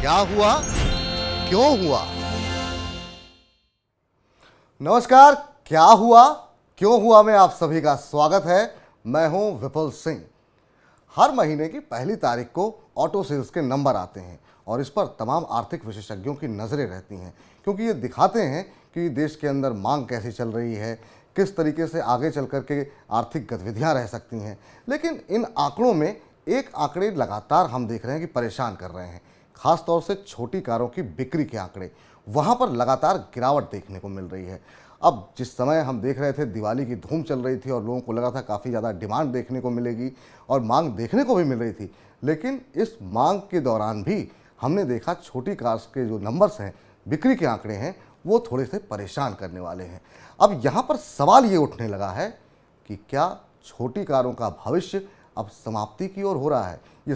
क्या हुआ, क्यों हुआ? नमस्कार, क्या हुआ क्यों हुआ में आप सभी का स्वागत है। मैं हूं विपुल सिंह। हर महीने की पहली तारीख को ऑटो सेल्स के नंबर आते हैं और इस पर तमाम आर्थिक विशेषज्ञों की नज़रें रहती हैं, क्योंकि ये दिखाते हैं कि देश के अंदर मांग कैसी चल रही है, किस तरीके से आगे चल कर के आर्थिक गतिविधियां रह सकती हैं। लेकिन इन आंकड़ों में एक आंकड़े लगातार हम देख रहे हैं कि परेशान कर रहे हैं, खास तौर से छोटी कारों की बिक्री के आंकड़े। वहाँ पर लगातार गिरावट देखने को मिल रही है। अब जिस समय हम देख रहे थे दिवाली की धूम चल रही थी और लोगों को लगा था काफ़ी ज़्यादा डिमांड देखने को मिलेगी और मांग देखने को भी मिल रही थी, लेकिन इस मांग के दौरान भी हमने देखा छोटी कार्स के जो नंबर्स हैं, बिक्री के आंकड़े हैं, वो थोड़े से परेशान करने वाले हैं। अब यहाँ पर सवाल ये उठने लगा है कि क्या छोटी कारों का भविष्य अब समाप्ति की ओर हो रहा है। ये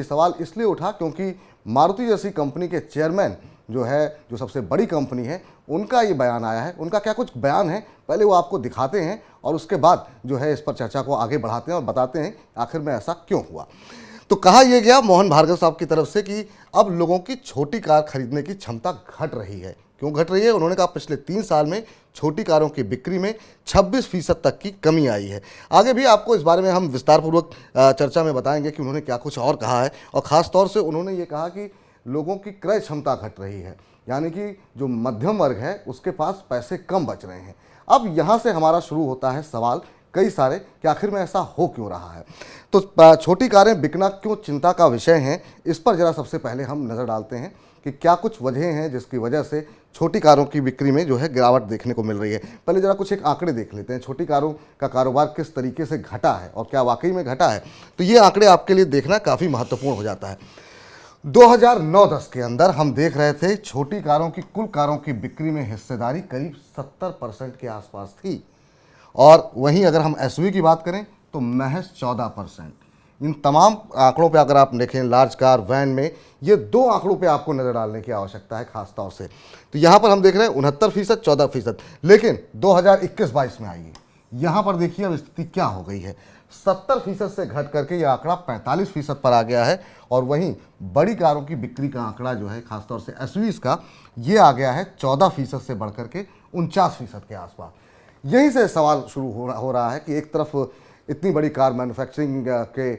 सवाल इसलिए उठा क्योंकि मारुति जैसी कंपनी के चेयरमैन जो सबसे बड़ी कंपनी है, उनका ये बयान आया है। उनका क्या कुछ बयान है, पहले वो आपको दिखाते हैं और उसके बाद जो है इस पर चर्चा को आगे बढ़ाते हैं और बताते हैं आखिर में ऐसा क्यों हुआ। तो कहा यह गया मोहन भार्गव साहब की तरफ से कि अब लोगों की छोटी कार खरीदने की क्षमता घट रही है। क्यों घट रही है? उन्होंने कहा पिछले 3 साल में छोटी कारों की बिक्री में 26% तक की कमी आई है। आगे भी आपको इस बारे में हम विस्तारपूर्वक चर्चा में बताएंगे कि उन्होंने क्या कुछ और कहा है। और ख़ास तौर से उन्होंने ये कहा कि लोगों की क्रय क्षमता घट रही है, यानी कि जो मध्यम वर्ग है उसके पास पैसे कम बच रहे हैं। अब यहाँ से हमारा शुरू होता है सवाल कई सारे कि आखिर में ऐसा हो क्यों रहा है। तो छोटी कारें बिकना क्यों चिंता का विषय हैं, इस पर ज़रा सबसे पहले हम नज़र डालते हैं कि क्या कुछ वजह हैं जिसकी वजह से छोटी कारों की बिक्री में जो है गिरावट देखने को मिल रही है। पहले ज़रा कुछ एक आंकड़े देख लेते हैं, छोटी कारों का कारोबार किस तरीके से घटा है और क्या वाकई में घटा है। तो ये आंकड़े आपके लिए देखना काफ़ी महत्वपूर्ण हो जाता है। 2009-10 के अंदर हम देख रहे थे छोटी कारों की कुल कारों की बिक्री में हिस्सेदारी करीब 70% के आसपास थी, और वहीं अगर हम एसयूवी की बात करें तो महज 14%। इन तमाम आंकड़ों पे अगर आप देखें, लार्ज कार, वैन में, ये 2 आंकड़ों पे आपको नज़र डालने की आवश्यकता है खास तौर से। तो यहाँ पर हम देख रहे हैं 69%, 14%। लेकिन 2021-22 में आइए, यहाँ पर देखिए अब स्थिति क्या हो गई है। 70% से घट करके ये आंकड़ा 45% पर आ गया है, और वहीं बड़ी कारों की बिक्री का आंकड़ा जो है खासतौर से एसयूवीज का, ये आ गया है 14% से बढ़ करके 49% के आसपास। यहीं से सवाल शुरू हो रहा है कि एक तरफ इतनी बड़ी कार मैन्युफैक्चरिंग के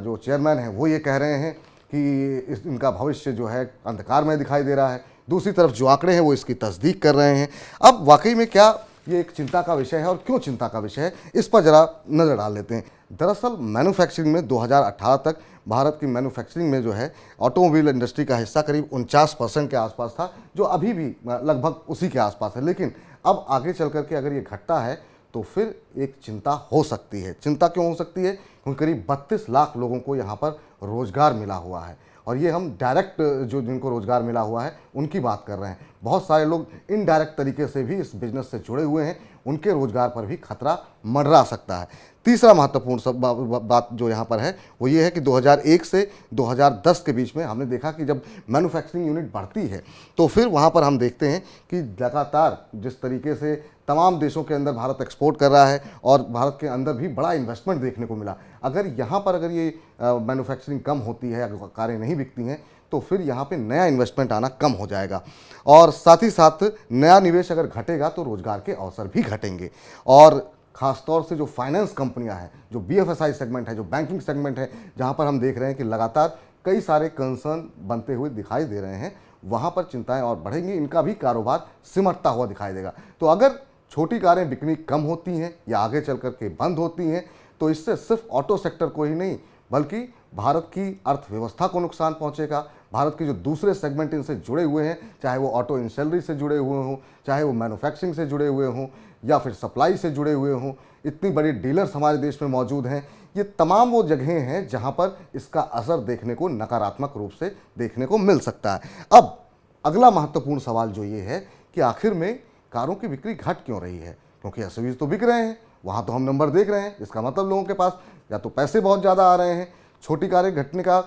जो चेयरमैन हैं वो ये कह रहे हैं कि इनका भविष्य जो है अंधकार में दिखाई दे रहा है, दूसरी तरफ जो आंकड़े हैं वो इसकी तस्दीक कर रहे हैं। अब वाकई में क्या ये एक चिंता का विषय है और क्यों चिंता का विषय है, इस पर ज़रा नज़र डाल लेते हैं। दरअसल मैन्युफैक्चरिंग में 2018 तक भारत की मैन्युफैक्चरिंग में जो है ऑटोमोबाइल इंडस्ट्री का हिस्सा करीब 49% के आसपास था, जो अभी भी लगभग उसी के आसपास है। लेकिन अब आगे चल कर के अगर ये घटता है तो फिर एक चिंता हो सकती है। चिंता क्यों हो सकती है? क्योंकि करीब 32 लाख लोगों को यहाँ पर रोज़गार मिला हुआ है, और ये हम डायरेक्ट जो जिनको रोज़गार मिला हुआ है उनकी बात कर रहे हैं। बहुत सारे लोग इनडायरेक्ट तरीके से भी इस बिज़नेस से जुड़े हुए हैं, उनके रोज़गार पर भी खतरा मंडरा सकता है। तीसरा महत्वपूर्ण बात जो यहाँ पर है वो ये है कि 2001 से 2010 के बीच में हमने देखा कि जब मैन्युफैक्चरिंग यूनिट बढ़ती है तो फिर वहाँ पर हम देखते हैं कि लगातार जिस तरीके से तमाम देशों के अंदर भारत एक्सपोर्ट कर रहा है और भारत के अंदर भी बड़ा इन्वेस्टमेंट देखने को मिला। अगर यहाँ पर अगर ये मैन्युफैक्चरिंग कम होती है, अगर कारें नहीं बिकती हैं, तो फिर यहाँ पे नया इन्वेस्टमेंट आना कम हो जाएगा, और साथ ही साथ नया निवेश अगर घटेगा तो रोज़गार के अवसर भी घटेंगे। और ख़ासतौर से जो फाइनेंस कंपनियां हैं, जो बीएफएसआई सेगमेंट है, जो बैंकिंग सेगमेंट है, जहां पर हम देख रहे हैं कि लगातार कई सारे कंसर्न बनते हुए दिखाई दे रहे हैं, वहां पर चिंताएं और बढ़ेंगी, इनका भी कारोबार सिमटता हुआ दिखाई देगा। तो अगर छोटी कारें बिकनी कम होती हैं या आगे चल कर के बंद होती हैं, तो इससे सिर्फ ऑटो सेक्टर को ही नहीं बल्कि भारत की अर्थव्यवस्था को नुकसान पहुंचेगा। भारत के जो दूसरे सेगमेंट इनसे जुड़े हुए हैं, चाहे वो ऑटो इंडस्ट्री से जुड़े हुए हों, चाहे वो मैन्युफैक्चरिंग से जुड़े हुए हों या फिर सप्लाई से जुड़े हुए हों, इतनी बड़ी डीलर्स हमारे देश में मौजूद हैं। ये तमाम वो जगहें हैं जहां पर इसका असर देखने को नकारात्मक रूप से देखने को मिल सकता है। अब अगला महत्वपूर्ण सवाल जो ये है कि आखिर में कारों की बिक्री घट क्यों रही है? क्योंकि एसयूवीज तो बिक रहे हैं, वहाँ तो हम नंबर देख रहे हैं, इसका मतलब लोगों के पास या तो पैसे बहुत ज़्यादा आ रहे हैं। छोटी कारें घटने का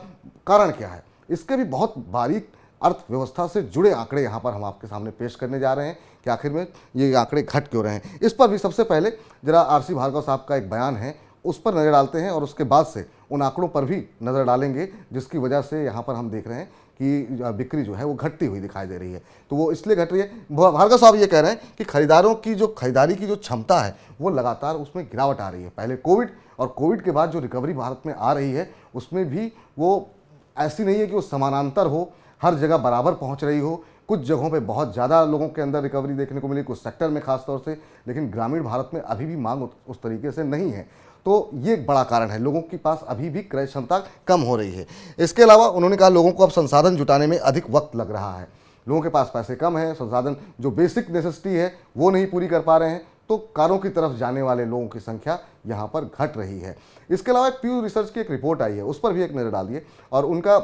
कारण क्या है? इसके भी बहुत बारीक अर्थव्यवस्था से जुड़े आंकड़े यहाँ पर हम आपके सामने पेश करने जा रहे हैं कि आखिर में ये आंकड़े घट क्यों रहे हैं। इस पर भी सबसे पहले जरा आरसी भार्गव साहब का एक बयान है, उस पर नज़र डालते हैं और उसके बाद से उन आंकड़ों पर भी नज़र डालेंगे जिसकी वजह से यहाँ पर हम देख रहे हैं कि बिक्री जो है वो घटती हुई दिखाई दे रही है। तो वो इसलिए घट रही है, भार्गव साहब ये कह रहे हैं कि खरीदारों की जो खरीदारी की जो क्षमता है वो लगातार उसमें गिरावट आ रही है। पहले कोविड और कोविड के बाद जो रिकवरी भारत में आ रही है उसमें भी वो ऐसी नहीं है कि वो समानांतर हो, हर जगह बराबर पहुंच रही हो। कुछ जगहों पे बहुत ज़्यादा लोगों के अंदर रिकवरी देखने को मिली, कुछ सेक्टर में खास तौर से, लेकिन ग्रामीण भारत में अभी भी मांग उस तरीके से नहीं है। तो ये एक बड़ा कारण है, लोगों के पास अभी भी क्रय क्षमता कम हो रही है। इसके अलावा उन्होंने कहा लोगों को अब संसाधन जुटाने में अधिक वक्त लग रहा है, लोगों के पास पैसे कम है, संसाधन जो बेसिक नेसेसिटी है वो नहीं पूरी कर पा रहे हैं, तो कारों की तरफ जाने वाले लोगों की संख्या यहाँ पर घट रही है। इसके अलावा प्यू रिसर्च की एक रिपोर्ट आई है, उस पर भी एक नज़र डालिए और उनका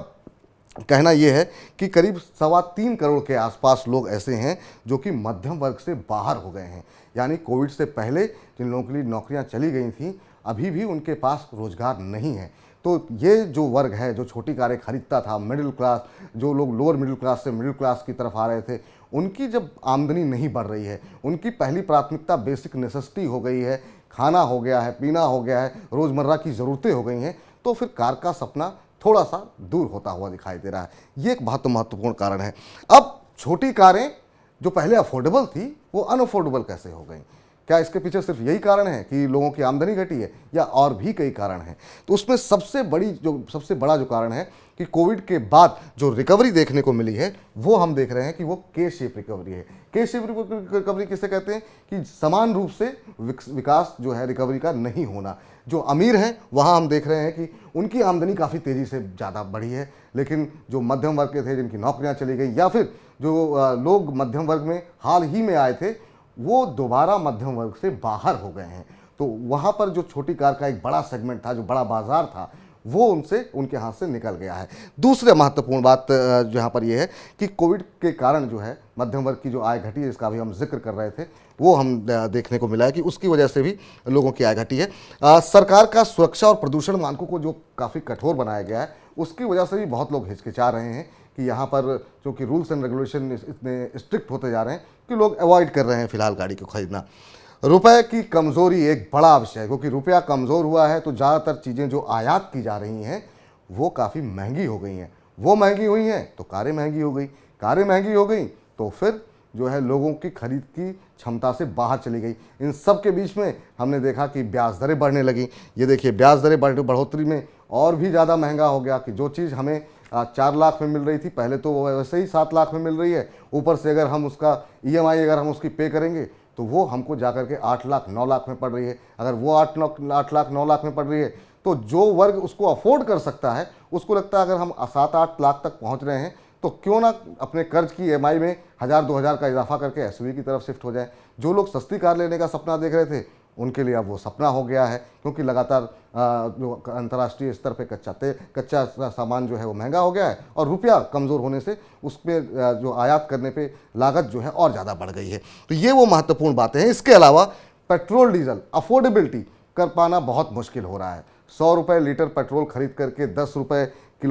कहना यह है कि करीब 3.25 करोड़ के आसपास लोग ऐसे हैं जो कि मध्यम वर्ग से बाहर हो गए हैं। यानी कोविड से पहले जिन लोगों के लिए नौकरियां चली गई थीं अभी भी उनके पास रोजगार नहीं है। तो ये जो वर्ग है जो छोटी कारें खरीदता था, मिडिल क्लास, जो लोग लोअर मिडिल क्लास से मिडिल क्लास की तरफ आ रहे थे, उनकी जब आमदनी नहीं बढ़ रही है, उनकी पहली प्राथमिकता बेसिक नेसेसिटी हो गई है, खाना हो गया है, पीना हो गया है, रोज़मर्रा की ज़रूरतें हो गई हैं, तो फिर कार का सपना थोड़ा सा दूर होता हुआ दिखाई दे रहा है। ये एक बहुत महत्वपूर्ण कारण है। अब छोटी कारें जो पहले अफोर्डेबल थी वो अनअफोर्डेबल कैसे हो गई? क्या इसके पीछे सिर्फ यही कारण है कि लोगों की आमदनी घटी है या और भी कई कारण हैं? तो उसमें सबसे बड़ा जो कारण है कि कोविड के बाद जो रिकवरी देखने को मिली है वो हम देख रहे हैं कि वो के शेप रिकवरी है। के शेप रिकवरी किसे कहते हैं? कि समान रूप से विकास जो है रिकवरी का नहीं होना। जो अमीर हैं वहाँ हम देख रहे हैं कि उनकी आमदनी काफ़ी तेज़ी से ज़्यादा बढ़ी है, लेकिन जो मध्यम वर्ग के थे जिनकी नौकरियाँ चली गई या फिर जो लोग मध्यम वर्ग में हाल ही में आए थे वो दोबारा मध्यम वर्ग से बाहर हो गए हैं। तो वहाँ पर जो छोटी कार का एक बड़ा सेगमेंट था, जो बड़ा बाजार था, वो उनके हाथ से निकल गया है। दूसरे महत्वपूर्ण बात जो यहाँ पर यह है कि कोविड के कारण जो है मध्यम वर्ग की जो आय घटी है, इसका भी हम जिक्र कर रहे थे, वो हम देखने को मिला है कि उसकी वजह से भी लोगों की आय घटी है। सरकार का सुरक्षा और प्रदूषण मानकों को जो काफ़ी कठोर बनाया गया है उसकी वजह से भी बहुत लोग हिचकिचा रहे हैं कि यहाँ पर क्योंकि रूल्स एंड रेगुलेशन इतने स्ट्रिक्ट होते जा रहे हैं कि लोग अवॉइड कर रहे हैं फिलहाल गाड़ी को खरीदना। रुपए की कमज़ोरी एक बड़ा विषय है, क्योंकि रुपया कमज़ोर हुआ है तो ज़्यादातर चीज़ें जो आयात की जा रही हैं वो काफ़ी महंगी हो गई हैं। वो महंगी हुई हैं तो कारें महंगी हो गई, कारें महंगी हो गई तो फिर जो है लोगों की खरीद की क्षमता से बाहर चली गई। इन सब के बीच में हमने देखा कि ब्याज दरें बढ़ने लगी। ये देखिए ब्याज दरें बढ़ोतरी में और भी ज़्यादा महंगा हो गया कि जो चीज़ हमें 4 लाख में मिल रही थी पहले तो वो वैसे ही 7 लाख में मिल रही है, ऊपर से अगर हम उसका EMI अगर हम उसकी पे करेंगे तो वो हमको जाकर के 8 लाख 9 लाख में पड़ रही है। अगर वो 8 लाख 9 लाख में पड़ रही है तो जो वर्ग उसको अफोर्ड कर सकता है उसको लगता है अगर हम 7-8 लाख तक पहुंच रहे हैं तो क्यों ना अपने कर्ज की EMI में 1000-2000 का इजाफा करके SUV की तरफ शिफ्ट हो जाए। जो लोग सस्ती कार लेने का सपना देख रहे थे उनके लिए अब वो सपना हो गया है, क्योंकि लगातार जो अंतर्राष्ट्रीय स्तर पे कच्चा सामान जो है वो महंगा हो गया है और रुपया कमज़ोर होने से उस पर जो आयात करने पे लागत जो है और ज़्यादा बढ़ गई है। तो ये वो महत्वपूर्ण बातें हैं। इसके अलावा पेट्रोल डीजल अफोर्डेबिलिटी कर पाना बहुत मुश्किल हो रहा है। 100 रुपये लीटर पेट्रोल खरीद करके 10 रुपये का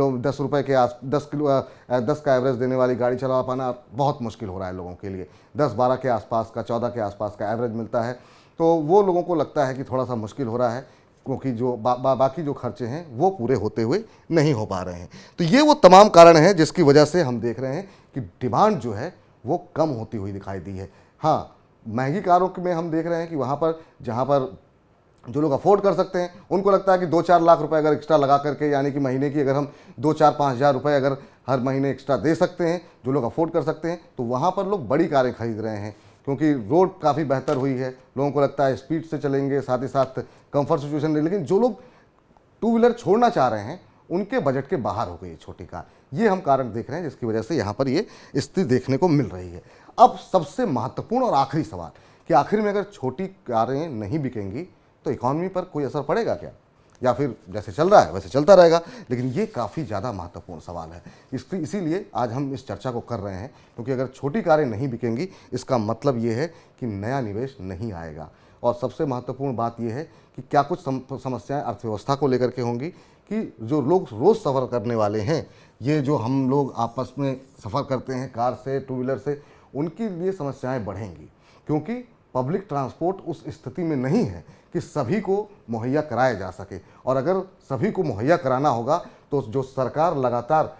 एवरेज देने वाली गाड़ी चला पाना बहुत मुश्किल हो रहा है लोगों के लिए। 10-12 के आसपास का, 14 के आसपास का एवरेज मिलता है, तो वो लोगों को लगता है कि थोड़ा सा मुश्किल हो रहा है, क्योंकि जो बाकी जो खर्चे हैं वो पूरे होते हुए नहीं हो पा रहे हैं। तो ये वो तमाम कारण हैं जिसकी वजह से हम देख रहे हैं कि डिमांड जो है वो कम होती हुई दिखाई दी है। हाँ, महंगी कारों में हम देख रहे हैं कि वहाँ पर जहाँ पर जो लोग अफोर्ड कर सकते हैं उनको लगता है कि 2-4 लाख रुपए अगर एक्स्ट्रा लगा करके, यानी कि महीने की अगर हम 2-4-5 हज़ार रुपये अगर हर महीने एक्स्ट्रा दे सकते हैं, जो लोग अफोर्ड कर सकते हैं, तो वहाँ पर लोग बड़ी कारें खरीद रहे हैं, क्योंकि रोड काफ़ी बेहतर हुई है, लोगों को लगता है स्पीड से चलेंगे, साथ ही साथ कंफर्ट सिचुएशन रही। लेकिन जो लोग 2 व्हीलर छोड़ना चाह रहे हैं उनके बजट के बाहर हो गई छोटी कार। ये हम कारण देख रहे हैं जिसकी वजह से यहाँ पर ये स्थिति देखने को मिल रही है। अब सबसे महत्वपूर्ण और आखिरी सवाल कि आखिर में अगर छोटी कारें नहीं बिकेंगी तो इकॉनमी पर कोई असर पड़ेगा क्या, या फिर जैसे चल रहा है वैसे चलता रहेगा? लेकिन ये काफ़ी ज़्यादा महत्वपूर्ण सवाल है। इसीलिए आज हम इस चर्चा को कर रहे हैं, क्योंकि अगर छोटी कारें नहीं बिकेंगी इसका मतलब ये है कि नया निवेश नहीं आएगा। और सबसे महत्वपूर्ण बात यह है कि क्या कुछ समस्याएं अर्थव्यवस्था को लेकर के होंगी कि जो लोग रोज़ सफ़र करने वाले हैं, ये जो हम लोग आपस में सफ़र करते हैं कार से, 2 व्हीलर से, उनके लिए समस्याएं बढ़ेंगी, क्योंकि पब्लिक ट्रांसपोर्ट उस स्थिति में नहीं है कि सभी को मुहैया कराया जा सके। और अगर सभी को मुहैया कराना होगा तो जो सरकार लगातार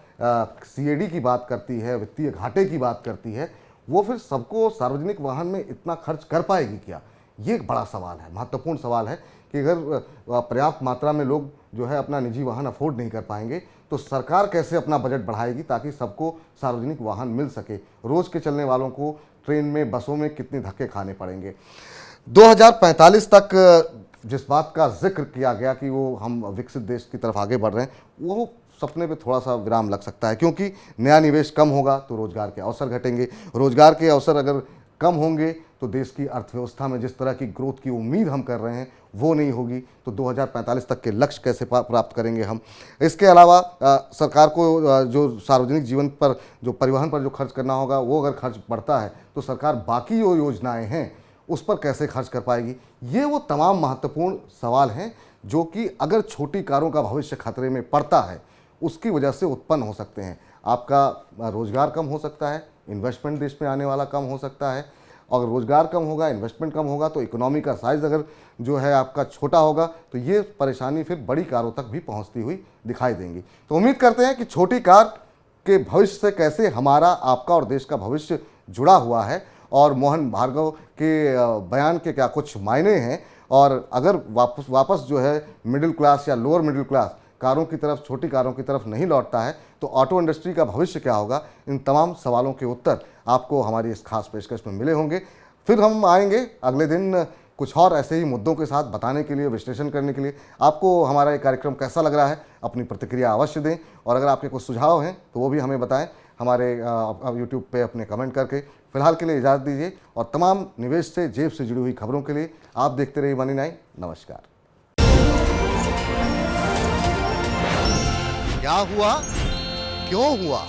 सीएडी की बात करती है, वित्तीय घाटे की बात करती है, वो फिर सबको सार्वजनिक वाहन में इतना खर्च कर पाएगी क्या? ये एक बड़ा सवाल है, महत्वपूर्ण सवाल है कि अगर पर्याप्त मात्रा में लोग जो है अपना निजी वाहन अफोर्ड नहीं कर पाएंगे तो सरकार कैसे अपना बजट बढ़ाएगी ताकि सबको सार्वजनिक वाहन मिल सके। रोज़ के चलने वालों को ट्रेन में, बसों में कितने धक्के खाने पड़ेंगे। 2045 तक जिस बात का जिक्र किया गया कि वो हम विकसित देश की तरफ आगे बढ़ रहे हैं, वो सपने पे थोड़ा सा विराम लग सकता है, क्योंकि नया निवेश कम होगा तो रोजगार के अवसर घटेंगे। रोजगार के अवसर अगर कम होंगे तो देश की अर्थव्यवस्था में जिस तरह की ग्रोथ की उम्मीद हम कर रहे हैं वो नहीं होगी। तो 2045 तक के लक्ष्य कैसे प्राप्त करेंगे हम। इसके अलावा सरकार को जो सार्वजनिक जीवन पर, जो परिवहन पर जो खर्च करना होगा, वो अगर खर्च बढ़ता है तो सरकार बाकी जो योजनाएं हैं उस पर कैसे खर्च कर पाएगी। ये वो तमाम महत्वपूर्ण सवाल हैं जो कि अगर छोटी कारों का भविष्य खतरे में पड़ता है उसकी वजह से उत्पन्न हो सकते हैं। आपका रोजगार कम हो सकता है, इन्वेस्टमेंट देश में आने वाला कम हो सकता है। और रोजगार कम होगा, इन्वेस्टमेंट कम होगा तो इकोनॉमी का साइज अगर जो है आपका छोटा होगा तो ये परेशानी फिर बड़ी कारों तक भी पहुंचती हुई दिखाई देंगी। तो उम्मीद करते हैं कि छोटी कार के भविष्य से कैसे हमारा, आपका और देश का भविष्य जुड़ा हुआ है और मोहन भार्गव के बयान के क्या कुछ मायने हैं। और अगर वापस जो है मिडिल क्लास या लोअर मिडिल क्लास कारों की तरफ, छोटी कारों की तरफ नहीं लौटता है तो ऑटो इंडस्ट्री का भविष्य क्या होगा, इन तमाम सवालों के उत्तर आपको हमारी इस खास पेशकश में मिले होंगे। फिर हम आएंगे अगले दिन कुछ और ऐसे ही मुद्दों के साथ बताने के लिए, विश्लेषण करने के लिए। आपको हमारा ये कार्यक्रम कैसा लग रहा है, अपनी प्रतिक्रिया अवश्य दें और अगर आपके कुछ सुझाव हैं तो वो भी हमें बताएं हमारे यूट्यूब पे अपने कमेंट करके। फिलहाल के लिए इजाज़त दीजिए और तमाम निवेश से, जेब से जुड़ी हुई खबरों के लिए आप देखते रहिए मनी9। नमस्कार। क्या हुआ, क्यों हुआ?